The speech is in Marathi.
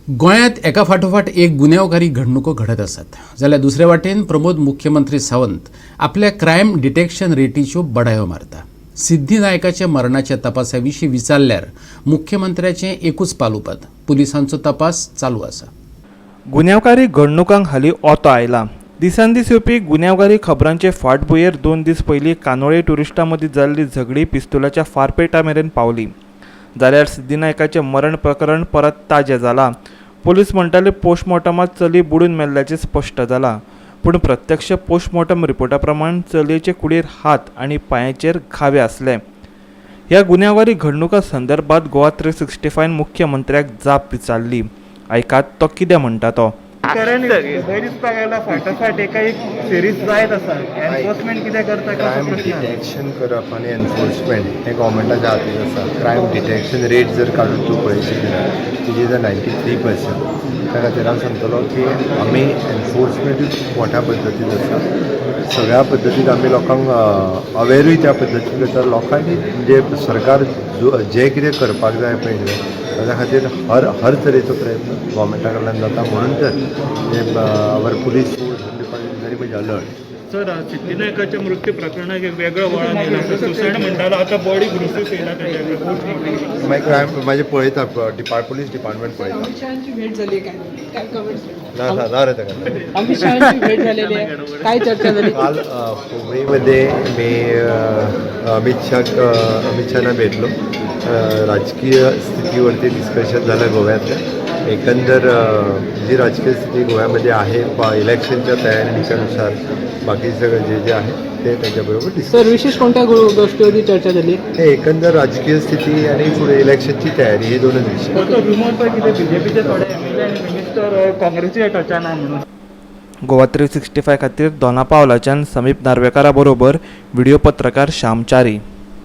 गोंयांत एका फाटोफाट एक गुन्यांवकारी घडणुको घडत आसात जाल्यार दुसरे वाटेन प्रमोद मुख्यमंत्री सावंत आपल्या क्रायम डिटेक्शन रेटीच्यो बडायो मारता। सिद्धी नायकाच्या मरणाच्या तपासा विशीं विचारल्यार मुख्यमंत्र्याचें एकूच पालुपद, पुलिसांचो तपास चालू आसा। गुन्यांवकारी घडणुकांक हालीं ओतो आयला। दिसान दीस येवपी गुन्यांवकारी खबरांचे फाटभुंयेर 2 दीस पयलीं कानोळे ट्युरिस्टां मदीं जाल्ली झगडी पिस्तुलाच्या फारपेटा मेरेन पावली। जाल्यार सिद्धी नायकाचें मरण प्रकरण परत ताजें जालां। पुलीस म्हणटाले पोस्टमॉर्टमांत चली बुडून मेल्ल्याचें स्पश्ट जालां, पूण प्रत्यक्ष पोस्टमॉर्टम रिपोर्टा प्रमाण चलयेचे कुडीर हात आनी पांयाचेर घावे आसले। ह्या गुन्यांवकारी घडणुका संदर्भात गोवा 365 मुख्यमंत्र्याक जाप विचारली। आयकात तो कितें म्हणटा तो। फाटोफाट एका एक सिरीज जायत आसा, एनफोर्समेंट कितें करता क्रायम डिटेक्शन करप आनी एनफोर्समेंट हे गव्हर्मेंटाच्या हातीन आसा। क्रायम डिटेक्शन रेट जर काडून तूं पळयशी जाल्यार तेजी जर 93%। त्या खातीर हांव सांगतलो की आमी एनफोर्समेंटूच मोठ्या पद्दतीन आसा। सगळ्या पद्दतीन आमी लोकांक अवेरूय त्या पद्दतीन करता। लोकांनी म्हणजे सरकार जे कितें करपाक जाय पळय ताच्या खातीर हर तरेचो प्रयत्न गोवोरमेंटा कडल्यान जाता। म्हणून तर our police force department very much alert. Sir, Siddhi नायकाच्या मृत्यू प्रकरणाक एक वेगळं वळण येयला। सुसायड म्हणटालो, आतां बॉडी घुसूच येयला ताच्या मागीर क्रायम म्हाजे पळयता पुलीस डिपार्टमेंट पळयता। अमित भेट झाली काय ना रे ताका अमित शहाची भेट झालेली आहे, काय चर्चा झाली? काल मुंबईमध्ये मी अमित शहाना भेटलो। राजकीय स्थितीवरती डिस्कशन झालं गोव्यातल्या। एकंदर जी राजकीय स्थिती गोव्यामध्ये आहे इलेक्शनच्या तयारीनुसार बाकी सगळं जे आहे ते त्याच्याबरोबर सर, विशेष कोणत्या गोष्टीवरती चर्चा झाली? हे एकंदर राजकीय स्थिती आणि पुढे इलेक्शनची तयारी हे दोनच विषय। रुमर कितें बीजेपीचे थोडे एमएलए आनी मिनिस्टर काँग्रेसीच्या टचान आहा म्हणून। गोवा 365 खातीर दोना पावलाच्यान समीप नार्वेकारा बरोबर व्हिडिओ पत्रकार श्याम च्यारी।